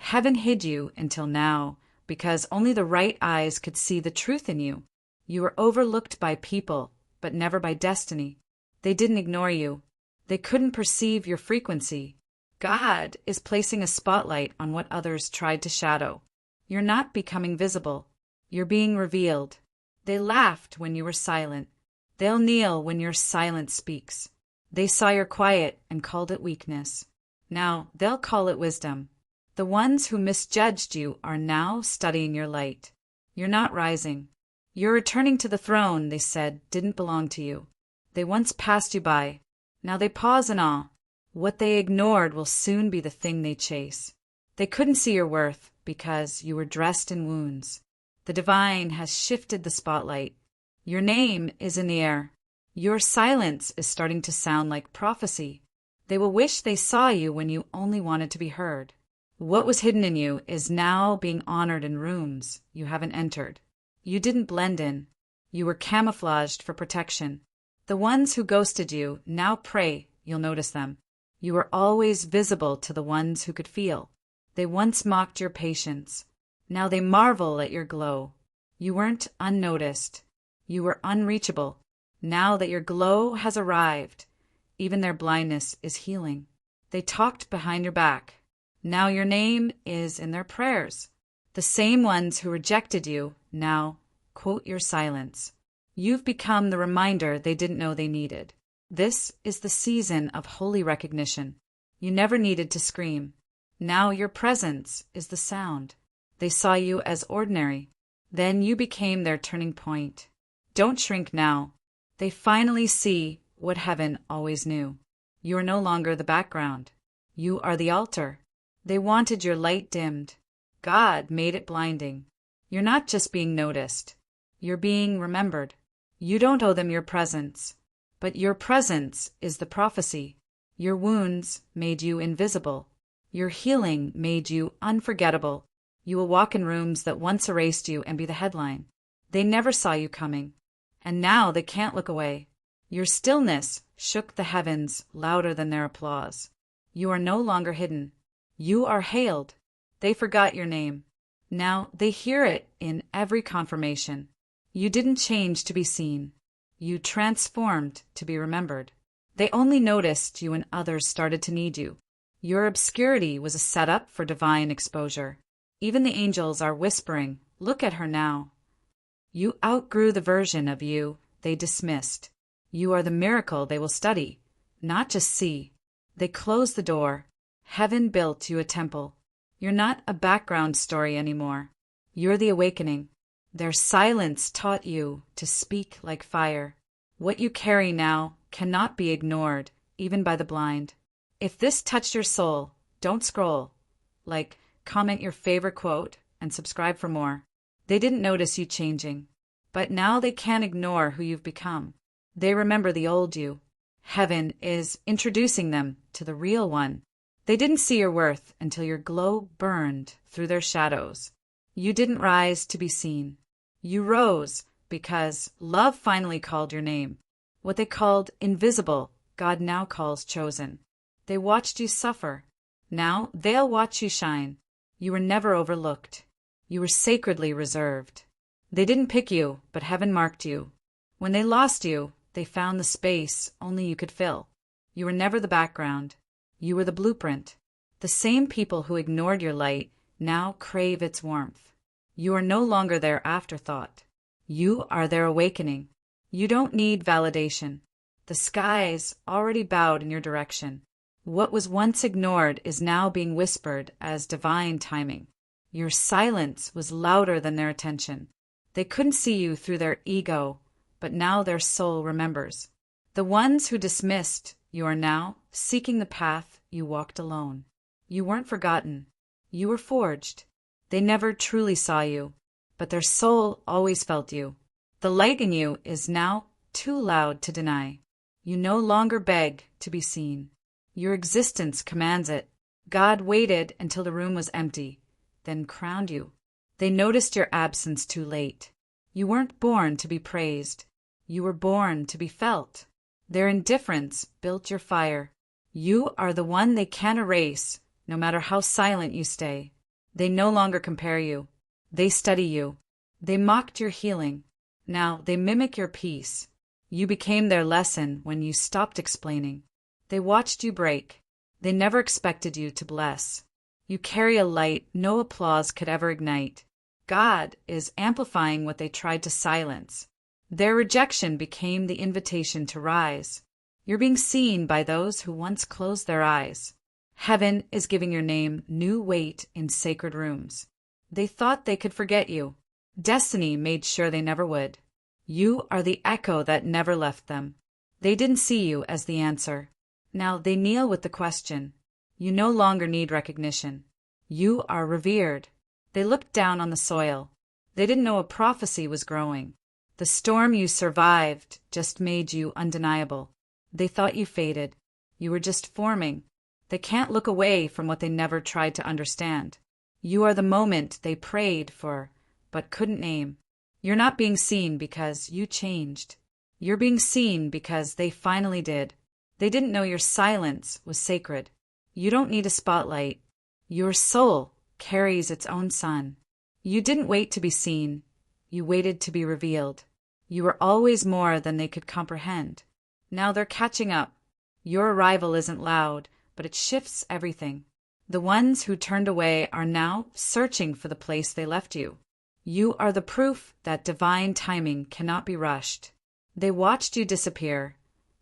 Heaven hid you until now, because only the right eyes could see the truth in you. You were overlooked by people, but never by destiny. They didn't ignore you. They couldn't perceive your frequency. God is placing a spotlight on what others tried to shadow. You're not becoming visible. You're being revealed. They laughed when you were silent. They'll kneel when your silence speaks. They saw your quiet and called it weakness. Now they'll call it wisdom. The ones who misjudged you are now studying your light. You're not rising. You're returning to the throne they said didn't belong to you. They once passed you by. Now they pause in awe. What they ignored will soon be the thing they chase. They couldn't see your worth because you were dressed in wounds. The divine has shifted the spotlight. Your name is in the air. Your silence is starting to sound like prophecy. They will wish they saw you when you only wanted to be heard. What was hidden in you is now being honored in rooms you haven't entered. You didn't blend in. You were camouflaged for protection. The ones who ghosted you now pray you'll notice them. You were always visible to the ones who could feel. They once mocked your patience. Now they marvel at your glow. You weren't unnoticed. You were unreachable. Now that your glow has arrived, even their blindness is healing. They talked behind your back. Now your name is in their prayers. The same ones who rejected you now quote your silence. You've become the reminder they didn't know they needed. This is the season of holy recognition. You never needed to scream. Now your presence is the sound. They saw you as ordinary. Then you became their turning point. Don't shrink now. They finally see what heaven always knew. You are no longer the background. You are the altar. They wanted your light dimmed. God made it blinding. You're not just being noticed. You're being remembered. You don't owe them your presence. But your presence is the prophecy. Your wounds made you invisible. Your healing made you unforgettable. You will walk in rooms that once erased you and be the headline. They never saw you coming. And now they can't look away. Your stillness shook the heavens louder than their applause. You are no longer hidden. You are hailed. They forgot your name. Now they hear it in every confirmation. You didn't change to be seen. You transformed to be remembered. They only noticed you when others started to need you. Your obscurity was a setup for divine exposure. Even the angels are whispering, "Look at her now." You outgrew the version of you they dismissed. You are the miracle they will study, not just see. They closed the door. Heaven built you a temple. You're not a background story anymore. You're the awakening. Their silence taught you to speak like fire. What you carry now cannot be ignored, even by the blind. If this touched your soul, don't scroll. Comment your favorite quote and subscribe for more. They didn't notice you changing, but now they can't ignore who you've become. They remember the old you. Heaven is introducing them to the real one. They didn't see your worth until your glow burned through their shadows. You didn't rise to be seen. You rose because love finally called your name. What they called invisible, God now calls chosen. They watched you suffer. Now they'll watch you shine. You were never overlooked. You were sacredly reserved. They didn't pick you, but heaven marked you. When they lost you, they found the space only you could fill. You were never the background. You were the blueprint. The same people who ignored your light now crave its warmth. You are no longer their afterthought. You are their awakening. You don't need validation. The skies already bowed in your direction. What was once ignored is now being whispered as divine timing. Your silence was louder than their attention. They couldn't see you through their ego, but now their soul remembers. The ones who dismissed you are now seeking the path you walked alone. You weren't forgotten. You were forged. They never truly saw you, but their soul always felt you. The light in you is now too loud to deny. You no longer beg to be seen. Your existence commands it. God waited until the room was empty, then crowned you. They noticed your absence too late. You weren't born to be praised. You were born to be felt. Their indifference built your fire. You are the one they can't erase, no matter how silent you stay. They no longer compare you. They study you. They mocked your healing. Now they mimic your peace. You became their lesson when you stopped explaining. They watched you break. They never expected you to bless. You carry a light no applause could ever ignite. God is amplifying what they tried to silence. Their rejection became the invitation to rise. You're being seen by those who once closed their eyes. Heaven is giving your name new weight in sacred rooms. They thought they could forget you. Destiny made sure they never would. You are the echo that never left them. They didn't see you as the answer. Now they kneel with the question. You no longer need recognition. You are revered. They looked down on the soil. They didn't know a prophecy was growing. The storm you survived just made you undeniable. They thought you faded. You were just forming. They can't look away from what they never tried to understand. You are the moment they prayed for, but couldn't name. You're not being seen because you changed. You're being seen because they finally did. They didn't know your silence was sacred. You don't need a spotlight. Your soul carries its own sun. You didn't wait to be seen. You waited to be revealed. You were always more than they could comprehend. Now they're catching up. Your arrival isn't loud, but it shifts everything. The ones who turned away are now searching for the place they left you. You are the proof that divine timing cannot be rushed. They watched you disappear,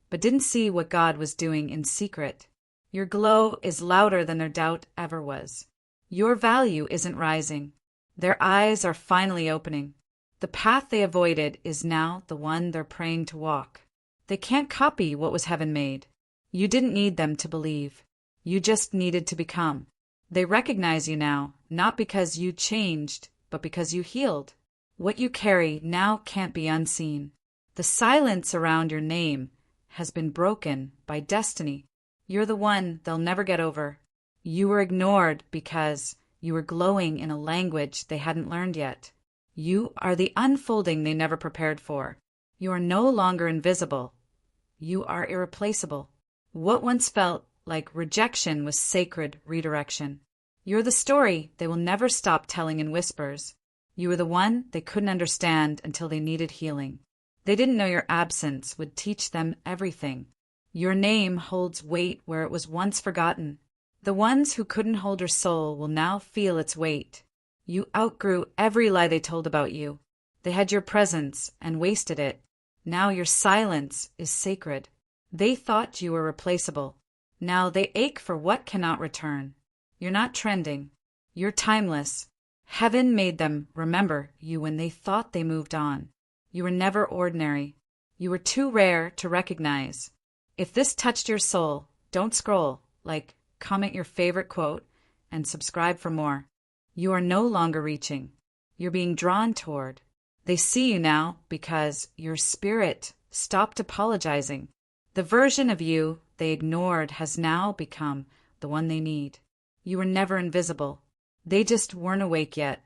but didn't see what God was doing in secret. Your glow is louder than their doubt ever was. Your value isn't rising. Their eyes are finally opening. The path they avoided is now the one they're praying to walk. They can't copy what was heaven made. You didn't need them to believe. You just needed to become. They recognize you now, not because you changed, but because you healed. What you carry now can't be unseen. The silence around your name has been broken by destiny. You're the one they'll never get over. You were ignored because you were glowing in a language they hadn't learned yet. You are the unfolding they never prepared for. You are no longer invisible. You are irreplaceable. What once felt like rejection was sacred redirection. You're the story they will never stop telling in whispers. You were the one they couldn't understand until they needed healing. They didn't know your absence would teach them everything. Your name holds weight where it was once forgotten. The ones who couldn't hold your soul will now feel its weight. You outgrew every lie they told about you. They had your presence and wasted it. Now your silence is sacred. They thought you were replaceable. Now they ache for what cannot return. You're not trending. You're timeless. Heaven made them remember you when they thought they moved on. You were never ordinary. You were too rare to recognize. If this touched your soul, don't scroll. Comment your favorite quote, and subscribe for more. You are no longer reaching. You're being drawn toward. They see you now because your spirit stopped apologizing. The version of you they ignored has now become the one they need. You were never invisible. They just weren't awake yet.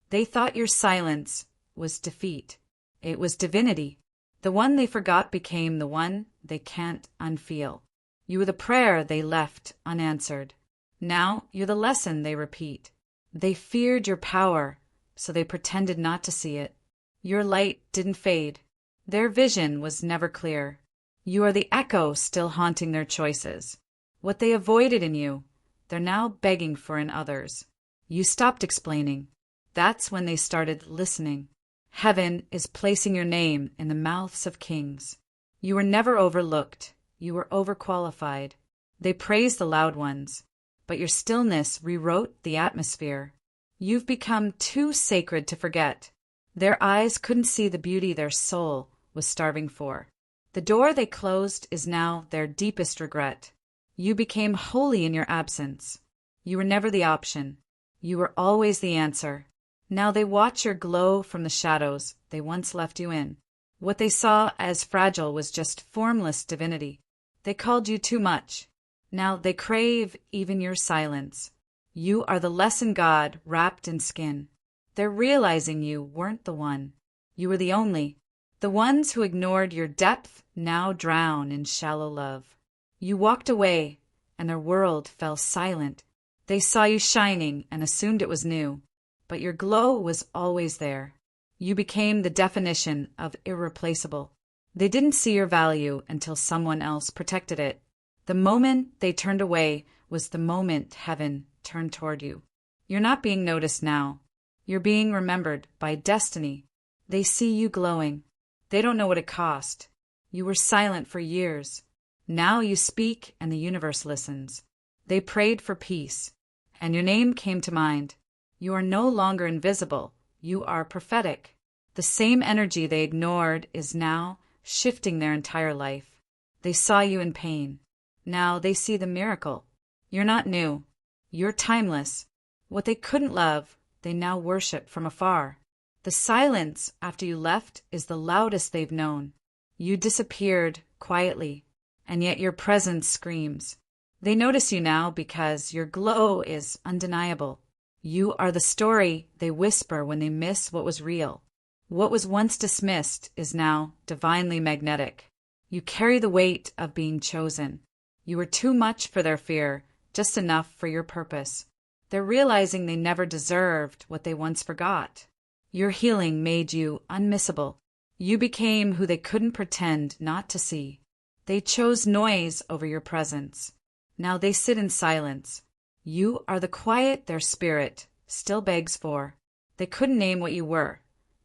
They thought your silence was defeat. It was divinity. The one they forgot became the one they can't unfeel. You were the prayer they left unanswered. Now you're the lesson they repeat. They feared your power, so they pretended not to see it. Your light didn't fade. Their vision was never clear. You are the echo still haunting their choices. What they avoided in you, they're now begging for in others. You stopped explaining. That's when they started listening. Heaven is placing your name in the mouths of kings. You were never overlooked. You were overqualified. They praised the loud ones, but your stillness rewrote the atmosphere. You've become too sacred to forget. Their eyes couldn't see the beauty their soul was starving for. The door they closed is now their deepest regret. You became holy in your absence. You were never the option. You were always the answer. Now they watch your glow from the shadows they once left you in. What they saw as fragile was just formless divinity. They called you too much. Now they crave even your silence. You are the lesson God wrapped in skin. They're realizing you weren't the one. You were the only. The ones who ignored your depth now drown in shallow love. You walked away, and their world fell silent. They saw you shining and assumed it was new, but your glow was always there. You became the definition of irreplaceable. They didn't see your value until someone else protected it. The moment they turned away was the moment heaven turned toward you. You're not being noticed now. You're being remembered by destiny. They see you glowing. They don't know what it cost. You were silent for years. Now you speak and the universe listens. They prayed for peace, and your name came to mind. You are no longer invisible. You are prophetic. The same energy they ignored is now shifting their entire life. They saw you in pain. Now they see the miracle. You're not new. You're timeless. What they couldn't love, they now worship from afar. The silence after you left is the loudest they've known. You disappeared quietly, and yet your presence screams. They notice you now because your glow is undeniable. You are the story they whisper when they miss what was real. What was once dismissed is now divinely magnetic. You carry the weight of being chosen. You were too much for their fear, just enough for your purpose. They're realizing they never deserved what they once forgot. Your healing made you unmissable. You became who they couldn't pretend not to see. They chose noise over your presence. Now they sit in silence. You are the quiet their spirit still begs for. They couldn't name what you were,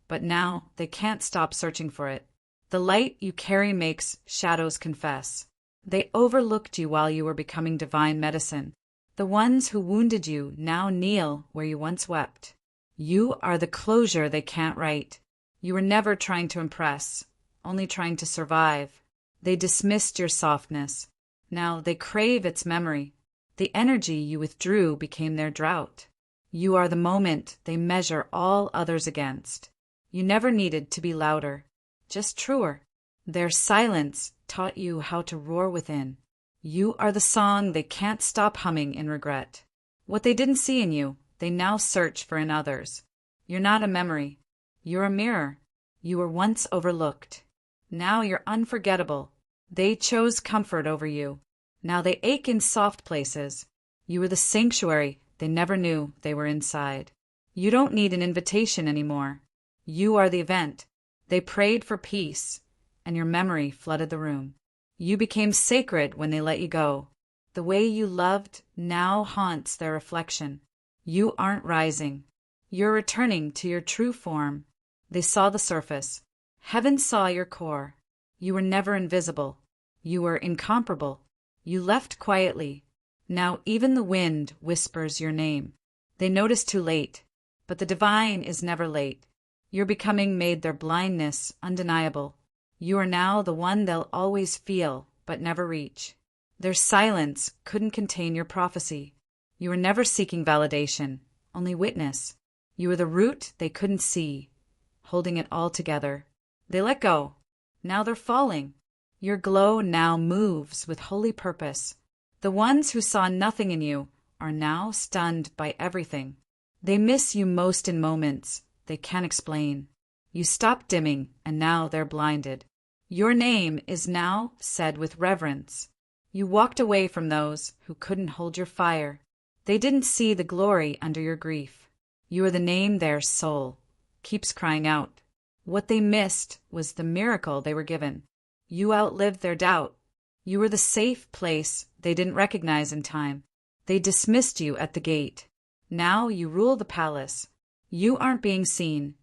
but now they can't stop searching for it. The light you carry makes shadows confess. They overlooked you while you were becoming divine medicine. The ones who wounded you now kneel where you once wept. You are the closure they can't write. You were never trying to impress, only trying to survive. They dismissed your softness. Now they crave its memory. The energy you withdrew became their drought. You are the moment they measure all others against. You never needed to be louder, just truer. Their silence taught you how to roar within. You are the song they can't stop humming in regret. What they didn't see in you, they now search for in others. You're not a memory. You're a mirror. You were once overlooked. Now you're unforgettable. They chose comfort over you. Now they ache in soft places. You were the sanctuary they never knew they were inside. You don't need an invitation anymore. You are the event. They prayed for peace, and your memory flooded the room. You became sacred when they let you go. The way you loved now haunts their reflection. You aren't rising. You're returning to your true form. They saw the surface. Heaven saw your core. You were never invisible. You were incomparable. You left quietly. Now even the wind whispers your name. They noticed too late, but the divine is never late. Your becoming made their blindness undeniable. You are now the one they'll always feel, but never reach. Their silence couldn't contain your prophecy. You were never seeking validation, only witness. You were the root they couldn't see, holding it all together. They let go. Now they're falling. Your glow now moves with holy purpose. The ones who saw nothing in you are now stunned by everything. They miss you most in moments they can't explain. You stopped dimming, and now they're blinded. Your name is now said with reverence. You walked away from those who couldn't hold your fire. They didn't see the glory under your grief. You are the name their soul keeps crying out. What they missed was the miracle they were given. You outlived their doubt. You were the safe place they didn't recognize in time. They dismissed you at the gate. Now you rule the palace. You aren't being seen.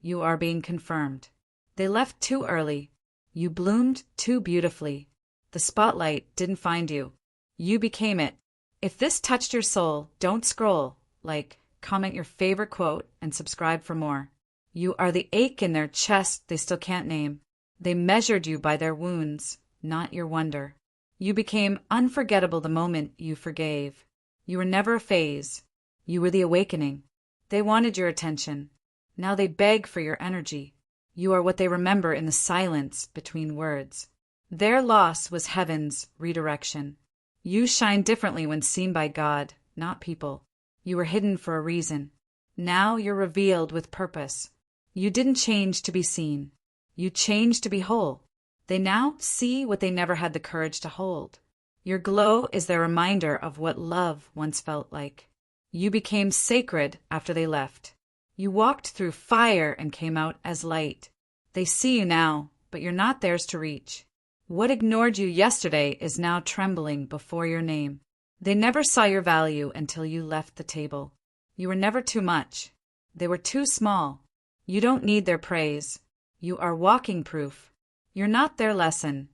You are being confirmed. They left too early. You bloomed too beautifully. The spotlight didn't find you. You became it. If this touched your soul, don't scroll. Like, comment your favorite quote, and subscribe for more. You are the ache in their chest they still can't name. They measured you by their wounds, not your wonder. You became unforgettable the moment you forgave. You were never a phase. You were the awakening. They wanted your attention. Now they beg for your energy. You are what they remember in the silence between words. Their loss was heaven's redirection. You shine differently when seen by God, not people. You were hidden for a reason. Now you're revealed with purpose. You didn't change to be seen. You changed to be whole. They now see what they never had the courage to hold. Your glow is their reminder of what love once felt like. You became sacred after they left. You walked through fire and came out as light. They see you now, but you're not theirs to reach. What ignored you yesterday is now trembling before your name. They never saw your value until you left the table. You were never too much. They were too small. You don't need their praise. You are walking proof. You're not their lesson.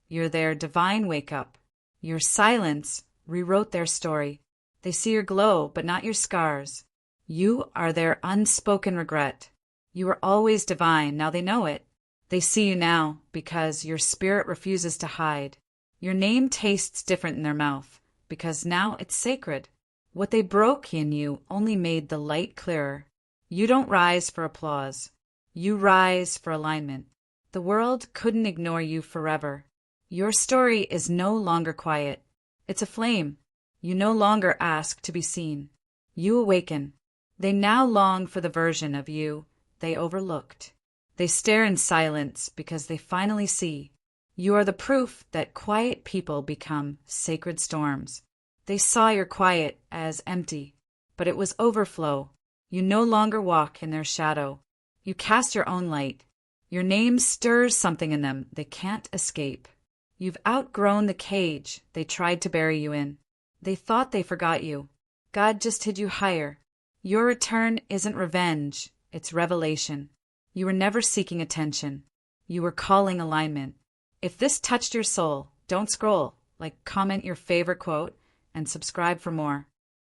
You're their divine wake-up. Your silence rewrote their story. They see your glow, but not your scars. You are their unspoken regret. You were always divine, now they know it. They see you now because your spirit refuses to hide. Your name tastes different in their mouth because now it's sacred. What they broke in you only made the light clearer. You don't rise for applause. You rise for alignment. The world couldn't ignore you forever. Your story is no longer quiet. It's a flame. You no longer ask to be seen. You awaken. They now long for the version of you they overlooked. They stare in silence because they finally see. You are the proof that quiet people become sacred storms. They saw your quiet as empty, but it was overflow. You no longer walk in their shadow. You cast your own light. Your name stirs something in them they can't escape. You've outgrown the cage they tried to bury you in. They thought they forgot you. God just hid you higher. Your return isn't revenge, it's revelation. You were never seeking attention. You were calling alignment. If this touched your soul, don't scroll. Comment your favorite quote and subscribe for more.